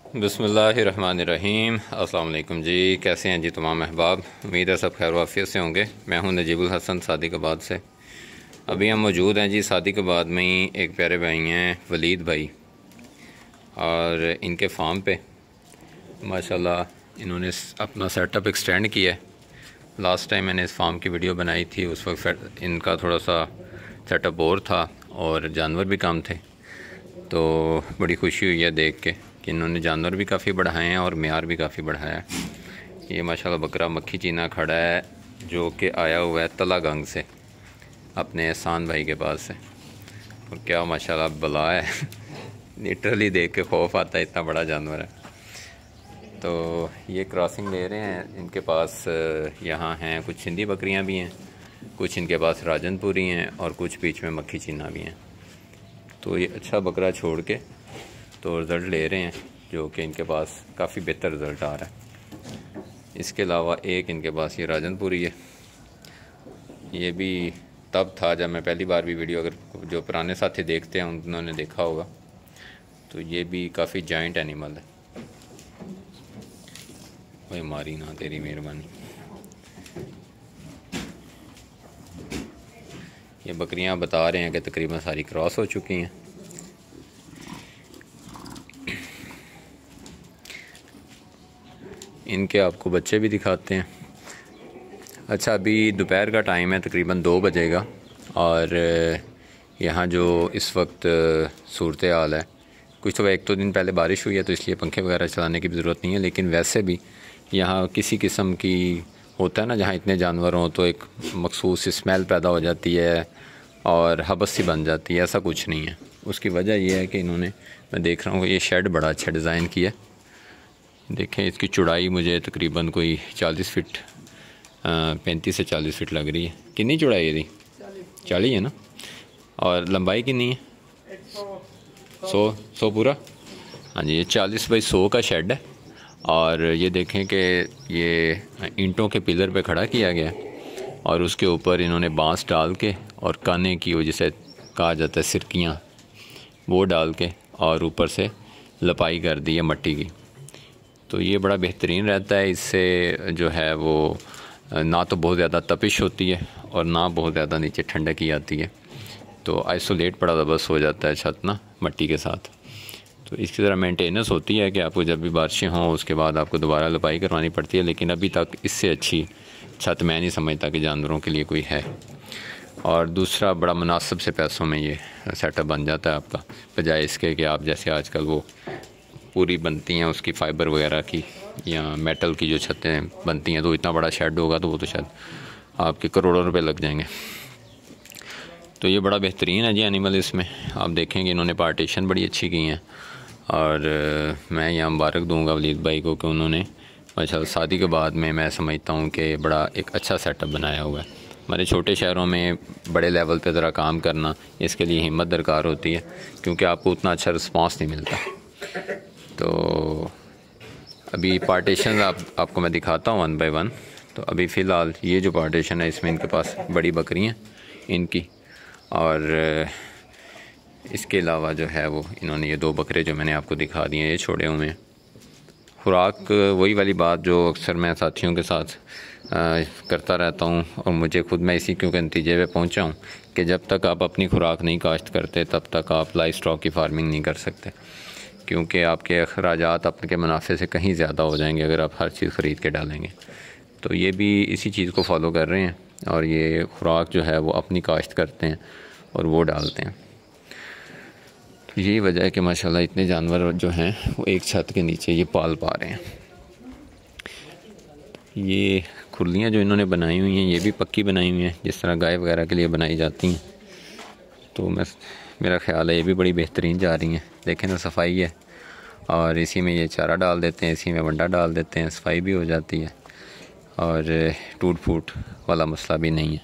बिस्मिल्लाहिर्रहमानिर्रहीम। अस्सलाम वालेकुम जी, कैसे हैं जी तमाम अहबाब। उम्मीद है सब खैर वाफियत से होंगे। मैं हूं नजीबुल हसन सादिकाबाद से। अभी हम मौजूद हैं जी सादिकाबाद में ही। एक प्यारे भाई हैं वलीद भाई, और इनके फार्म पे माशाल्लाह इन्होंने अपना सेटअप एक्सटेंड किया है। लास्ट टाइम मैंने इस फार्म की वीडियो बनाई थी, उस वक्त इनका थोड़ा सा सेटअप और था और जानवर भी कम थे, तो बड़ी खुशी हुई है देख के कि इन्होंने जानवर भी काफ़ी बढ़ाए हैं और मेयार भी काफ़ी बढ़ाया है। ये माशाल्लाह बकरा मक्खी चीना खड़ा है जो कि आया हुआ है तलागंग से, अपने एहसान भाई के पास से। और क्या माशाल्लाह बला है लिटरली देख के खौफ आता है, इतना बड़ा जानवर है। तो ये क्रॉसिंग ले रहे हैं। इनके पास यहाँ हैं कुछ सिंधी बकरियाँ भी हैं, कुछ इनके पास राजनपुरी हैं और कुछ बीच में मक्खी चीना भी हैं। तो ये अच्छा बकरा छोड़ के तो रिज़ल्ट ले रहे हैं, जो कि इनके पास काफ़ी बेहतर रिज़ल्ट आ रहा है। इसके अलावा एक इनके पास ये राजनपुरी है। ये भी तब था जब मैं पहली बार भी वीडियो, अगर जो पुराने साथी देखते हैं उन्होंने देखा होगा। तो ये भी काफ़ी जाइंट एनिमल है। भाई मारी ना, तेरी मेहरबानी। ये बकरियां बता रहे हैं कि तकरीबन सारी क्रॉस हो चुकी हैं। इनके आपको बच्चे भी दिखाते हैं। अच्छा, अभी दोपहर का टाइम है, तकरीबन 2 बजेगा, और यहाँ जो इस वक्त सूरत हाल है, कुछ तो एक दो दिन पहले बारिश हुई है तो इसलिए पंखे वगैरह चलाने की भी ज़रूरत नहीं है, लेकिन वैसे भी यहाँ किसी किस्म की होता है ना, जहाँ इतने जानवर हों तो एक मखसूस स्मेल पैदा हो जाती है और हबस सी बन जाती है। ऐसा कुछ नहीं है। उसकी वजह यह है कि इन्होंने, मैं देख रहा हूँ ये शेड बड़ा अच्छा डिज़ाइन किया। देखें इसकी चौड़ाई मुझे तकरीबन कोई 40 फीट 35 से 40 फीट लग रही है। कितनी चौड़ाई है इसकी? 40 है ना। और लंबाई कितनी है? 100 पूरा। हाँ जी, ये 40 बाई 100 का शेड है। और ये देखें कि ये ईंटों के पिलर पे खड़ा किया गया और उसके ऊपर इन्होंने बांस डाल के और काने की, वो जिसे कहा जाता है सिरकियाँ, वो डाल के और ऊपर से लपाई कर दी है मट्टी की। तो ये बड़ा बेहतरीन रहता है। इससे जो है वो ना तो बहुत ज़्यादा तपिश होती है और ना बहुत ज़्यादा नीचे ठंडक ही आती है। तो आइसोलेट बड़ा ज़बरदस्त हो जाता है छत ना मट्टी के साथ। तो इसकी तरह मेंटेनेंस होती है कि आपको जब भी बारिशें हों उसके बाद आपको दोबारा लपाई करवानी पड़ती है, लेकिन अभी तक इससे अच्छी छत मैं नहीं समझता कि जानवरों के लिए कोई है। और दूसरा, बड़ा मुनासिब से पैसों में ये सेटअप बन जाता है आपका, बजाय इसके कि आप जैसे आजकल वो पूरी बनती हैं उसकी फ़ाइबर वगैरह की या मेटल की जो छतें बनती हैं, तो इतना बड़ा शेड होगा तो वो तो शायद आपके करोड़ों रुपए लग जाएंगे। तो ये बड़ा बेहतरीन है जी एनिमल। इसमें आप देखेंगे इन्होंने पार्टीशन बड़ी अच्छी की हैं, और मैं यहाँ मुबारक दूंगा वलीद भाई को कि उन्होंने माशाल्लाह शादी के बाद में, मैं समझता हूँ कि बड़ा एक अच्छा सेटअप बनाया हुआ है। हमारे छोटे शहरों में बड़े लेवल पे ज़रा काम करना, इसके लिए हिम्मत दरकार होती है, क्योंकि आपको उतना अच्छा रिस्पांस नहीं मिलता। तो अभी पार्टीशन आपको मैं दिखाता हूँ 1 बाय 1। तो अभी फ़िलहाल ये जो पार्टीशन है इसमें इनके पास बड़ी बकरियाँ इनकी, और इसके अलावा जो है वो इन्होंने ये 2 बकरे जो मैंने आपको दिखा दिए हैं ये छोड़े हुए हैं। खुराक वही वाली बात जो अक्सर मैं साथियों के साथ करता रहता हूँ, और मुझे खुद मैं इसी क्योंकि नतीजे पे पहुँचा हूँ कि जब तक आप अपनी खुराक नहीं काश्त करते तब तक आप लाइव स्टॉक की फार्मिंग नहीं कर सकते, क्योंकि आपके अखराजात आपके मुनाफे से कहीं ज़्यादा हो जाएंगे अगर आप हर चीज़ ख़रीद के डालेंगे। तो ये भी इसी चीज़ को फॉलो कर रहे हैं, और ये खुराक जो है वो अपनी काश्त करते हैं और वो डालते हैं। तो यही वजह है कि माशाल्लाह इतने जानवर जो हैं वो एक छत के नीचे ये पाल पा रहे हैं। ये खुरलियाँ जो इन्होंने बनाई हुई हैं ये भी पक्की बनाई हुई हैं, जिस तरह गाय वगैरह के लिए बनाई जाती हैं। तो मेरा ख़्याल है ये भी बड़ी बेहतरीन जा रही हैं। देखें ना, सफाई है, और इसी में ये चारा डाल देते हैं, इसी में वंडा डाल देते हैं, सफाई भी हो जाती है और टूट फूट वाला मसला भी नहीं है।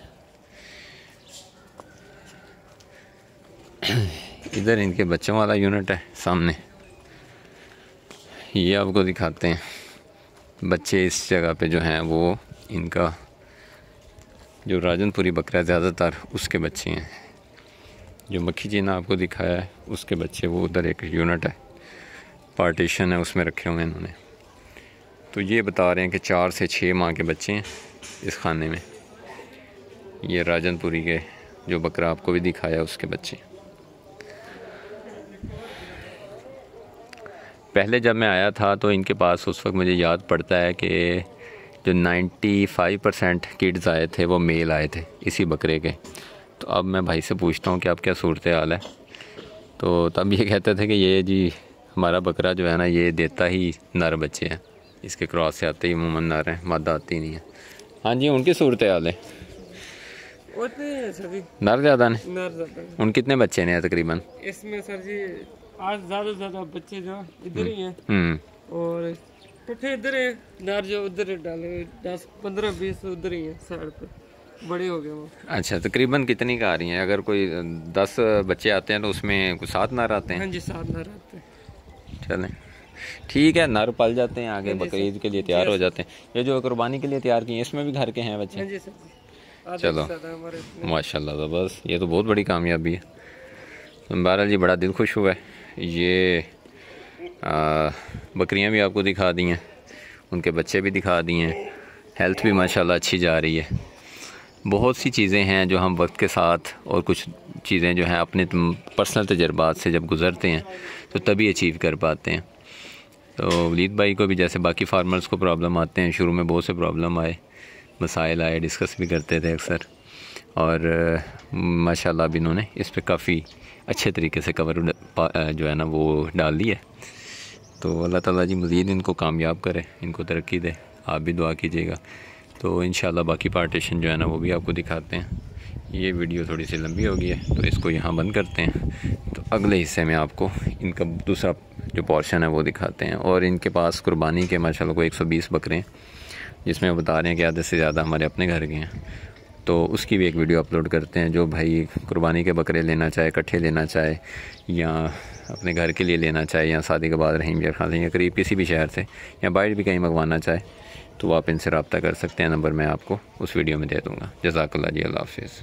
इधर इनके बच्चों वाला यूनिट है सामने, ये आपको दिखाते हैं। बच्चे इस जगह पे जो हैं वो इनका जो राजनपुरी बकरा ज़्यादातर उसके बच्चे हैं। जो मक्खी चीना आपको दिखाया है उसके बच्चे वो उधर एक यूनिट है पार्टीशन है उसमें रखे हुए हैं इन्होंने। तो ये बता रहे हैं कि 4 से 6 माह के बच्चे हैं इस खाने में। ये राजनपुरी के जो बकरा आपको भी दिखाया उसके बच्चे। पहले जब मैं आया था तो इनके पास उस वक्त मुझे याद पड़ता है कि जो 95% किड्स आए थे वो मेल आए थे इसी बकरे के। तो अब मैं भाई से पूछता हूँ कि अब क्या सूरत हाल है। तो तब ये कहते थे कि ये जी हमारा बकरा जो है ना ये देता ही नर बच्चे हैं, इसके क्रॉस से आते ही अमूमन नर हैं, मादा आती नहीं है। हाँ जी, उनकी सूरत हाल है नर ज़्यादा ने। उन कितने बच्चे हैं तकरीबन इसमें सर जी? आज ज़्यादा बच्चे जो इधर ही हैं और पट्टे इधर है, नर जो उधर डाले 10 15 20 उधर ही है साइड पे, बड़े हो गए वो। अच्छा, तकरीबन कितनी का आ रही हैं? अगर कोई 10 बच्चे आते हैं तो उसमें कुछ 7 नर आते हैं? हाँ जी, 7 नर आते हैं। चलें ठीक है, नर पल जाते हैं, आगे बकरीद के लिए तैयार हो जाते हैं। ये जो कुर्बानी के लिए तैयार किए इसमें भी घर के हैं बच्चे? हाँ जी सर। चलो माशाल्लाह, तो बस ये तो बहुत बड़ी कामयाबी है। बहरहाल जी बड़ा दिल खुश हुआ है। ये बकरियां भी आपको दिखा दी हैं, उनके बच्चे भी दिखा दिए हैं, हेल्थ भी माशाल्लाह अच्छी जा रही है। बहुत सी चीज़ें हैं जो हम वक्त के साथ और कुछ चीज़ें जो हैं अपने पर्सनल तजर्बात से जब गुज़रते हैं तो तभी अचीव कर पाते हैं। तो वलीद भाई को भी जैसे बाकी फार्मर्स को प्रॉब्लम आते हैं, शुरू में बहुत से प्रॉब्लम आए, मसाइल आए, डिस्कस भी करते थे अक्सर, और माशाल्लाह अब इन्होंने इस पर काफ़ी अच्छे तरीके से कवर जो है ना वो डाल दी है। तो अल्लाह ताला जी मज़ीद इनको कामयाब करे, इनको तरक्की दे, आप भी दुआ कीजिएगा। तो इंशाल्लाह बाकी पार्टीशन जो है ना वो भी आपको दिखाते हैं। ये वीडियो थोड़ी सी लंबी हो गई है तो इसको यहाँ बंद करते हैं। तो अगले हिस्से में आपको इनका दूसरा जो पोर्शन है वो दिखाते हैं। और इनके पास कुर्बानी के माशाल्लाह को 120 बकरे हैं, जिसमें वो बता रहे हैं कि आधे से ज़्यादा हमारे अपने घर के हैं। तो उसकी भी एक वीडियो अपलोड करते हैं। जो भाई कुर्बानी के बकरे लेना चाहे, इकट्ठे लेना चाहे, या अपने घर के लिए लेना चाहे, या शादी के बाद रहीम या खाली या करीब किसी भी शहर से या बाहर भी कहीं मंगवाना चाहे तो आप इनसे रब्ता कर सकते हैं। नंबर मैं आपको उस वीडियो में दे दूँगा। जज़ाकल्लाह जी, अल्लाह हाफ़िज़।